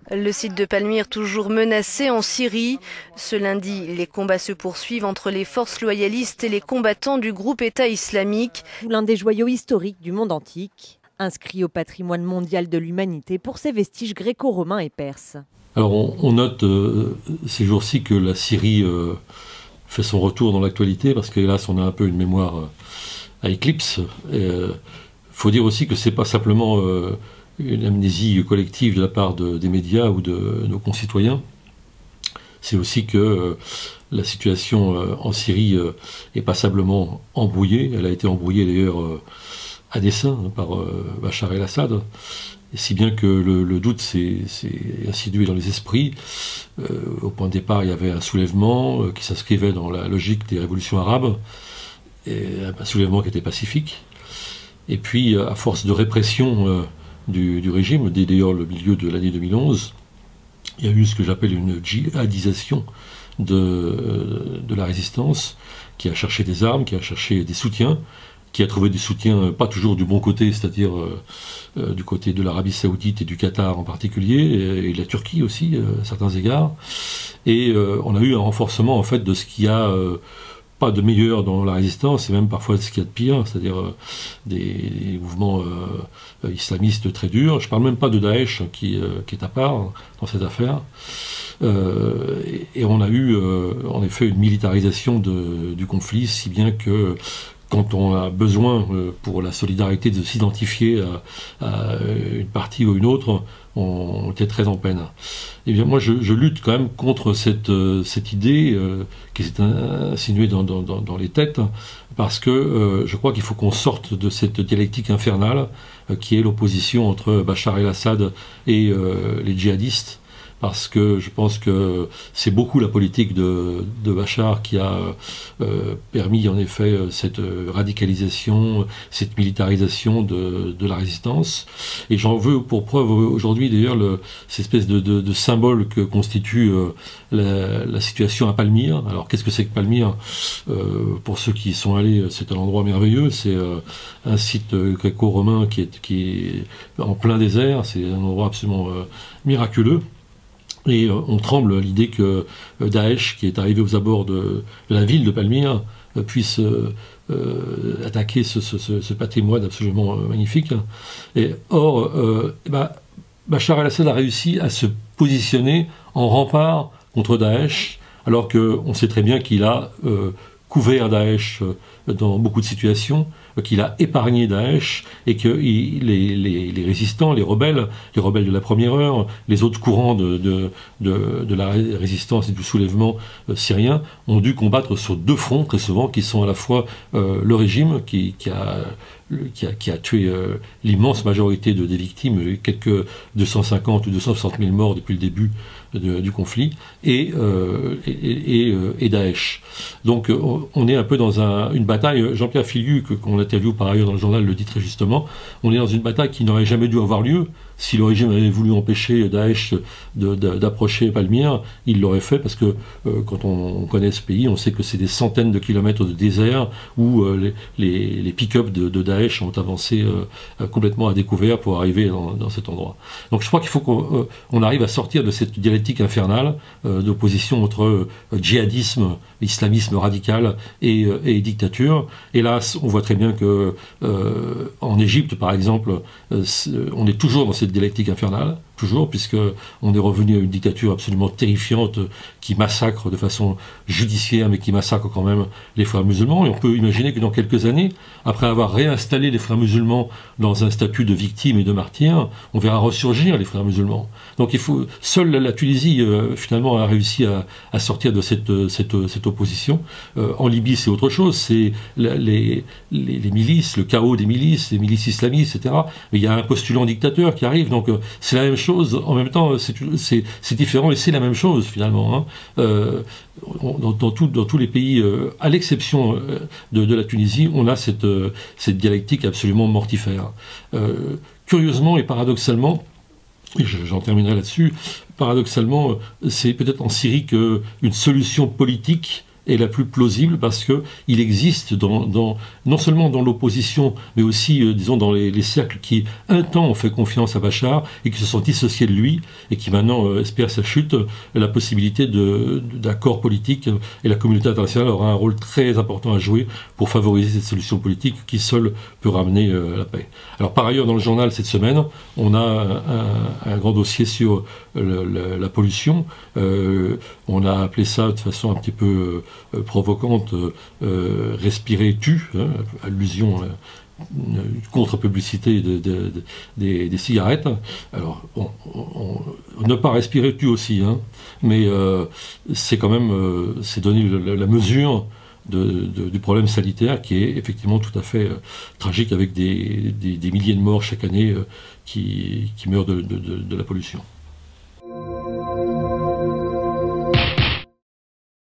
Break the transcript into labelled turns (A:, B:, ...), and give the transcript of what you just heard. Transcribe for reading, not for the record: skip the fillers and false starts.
A: Le site de Palmyre toujours menacé en Syrie. Ce lundi, les combats se poursuivent entre les forces loyalistes et les combattants du groupe État islamique.
B: L'un des joyaux historiques du monde antique, inscrit au patrimoine mondial de l'humanité pour ses vestiges gréco-romains et perses.
C: Alors on note ces jours-ci que la Syrie fait son retour dans l'actualité, parce qu'hélas on a un peu une mémoire à éclipse. Il faut dire aussi que c'est pas simplement une amnésie collective de la part des médias ou de nos concitoyens. C'est aussi que la situation en Syrie est passablement embrouillée. Elle a été embrouillée d'ailleurs à dessein par Bachar el-Assad. Et si bien que le doute s'est insinué dans les esprits. Au point de départ, il y avait un soulèvement qui s'inscrivait dans la logique des révolutions arabes, et un soulèvement qui était pacifique. Et puis, à force de répression du régime, dès d'ailleurs le milieu de l'année 2011, il y a eu ce que j'appelle une djihadisation de la résistance, qui a cherché des armes, qui a cherché des soutiens, qui a trouvé des soutiens pas toujours du bon côté, c'est-à-dire du côté de l'Arabie Saoudite et du Qatar en particulier, et de la Turquie aussi, à certains égards. Et on a eu un renforcement en fait de ce qu'il y a pas de meilleur dans la résistance, et même parfois ce qu'il y a de pire, c'est-à-dire des mouvements islamistes très durs. Je parle même pas de Daesh qui est à part dans cette affaire. Et on a eu en effet une militarisation du conflit, si bien que quand on a besoin pour la solidarité de s'identifier à une partie ou une autre, on était très en peine. Et bien moi je lutte quand même contre cette idée qui s'est insinuée dans les têtes, parce que je crois qu'il faut qu'on sorte de cette dialectique infernale qui est l'opposition entre Bachar el-Assad et les djihadistes. Parce que je pense que c'est beaucoup la politique de Bachar qui a permis en effet cette radicalisation, cette militarisation de la résistance. Et j'en veux pour preuve aujourd'hui d'ailleurs cette espèce de symbole que constitue la situation à Palmyre. Alors qu'est-ce que c'est que Palmyre? Pour ceux qui y sont allés, c'est un endroit merveilleux. C'est un site gréco-romain qui est en plein désert. C'est un endroit absolument miraculeux. Et on tremble à l'idée que Daesh, qui est arrivé aux abords de la ville de Palmyre, puisse attaquer ce patrimoine absolument magnifique. Et or, Bachar el-Assad a réussi à se positionner en rempart contre Daesh, alors qu'on sait très bien qu'il a couvert Daesh dans beaucoup de situations, qu'il a épargné Daesh, et que les résistants, les rebelles de la première heure, les autres courants de la résistance et du soulèvement syrien ont dû combattre sur deux fronts très souvent, qui sont à la fois le régime qui a tué l'immense majorité des victimes, quelques 250 ou 260 000 morts depuis le début du conflit, et Daesh. Donc on est un peu dans une bataille. Jean-Pierre Filiu, qu'on interviewe par ailleurs dans le journal, le dit très justement, on est dans une bataille qui n'aurait jamais dû avoir lieu. Si le régime avait voulu empêcher Daesh d'approcher Palmyre, il l'aurait fait, parce que quand on connaît ce pays, on sait que c'est des centaines de kilomètres de désert où les pick-up de Daesh ont avancé complètement à découvert pour arriver dans cet endroit. Donc je crois qu'il faut qu'on arrive à sortir de cette dialectique infernale d'opposition entre djihadisme, islamisme radical et dictature. Hélas, on voit très bien que en Égypte, par exemple, on est toujours dans cette dialectique infernale, toujours, puisqu'on est revenu à une dictature absolument terrifiante qui massacre de façon judiciaire, mais qui massacre quand même les frères musulmans. Et on peut imaginer que dans quelques années, après avoir réinstallé les frères musulmans dans un statut de victime et de martyr, on verra ressurgir les frères musulmans. Donc seule la Tunisie, finalement, a réussi à sortir de cette opposition. En Libye, c'est autre chose. C'est les milices, le chaos des milices, les milices islamistes, etc. Mais il y a un postulant dictateur qui arrive, donc c'est la même chose. En même temps, c'est différent, et c'est la même chose, finalement. Dans tous les pays, à l'exception de la Tunisie, on a cette dialectique absolument mortifère. Curieusement et paradoxalement, et j'en terminerai là-dessus, paradoxalement, c'est peut-être en Syrie qu'une solution politique est la plus plausible parce qu'il existe non seulement dans l'opposition, mais aussi, disons, dans les cercles qui, un temps, ont fait confiance à Bachar et qui se sont dissociés de lui et qui maintenant espèrent sa chute, la possibilité d'accords politiques. Et la communauté internationale aura un rôle très important à jouer pour favoriser cette solution politique qui seule peut ramener la paix. Alors par ailleurs, dans le journal cette semaine, on a un grand dossier sur la pollution. On a appelé ça de façon un petit peu provocante respirer tue, hein, allusion contre-publicité des cigarettes. Alors, ne pas respirer tue aussi, hein, mais c'est quand même c'est donner la mesure du problème sanitaire qui est effectivement tout à fait tragique avec des milliers de morts chaque année qui meurent de la pollution.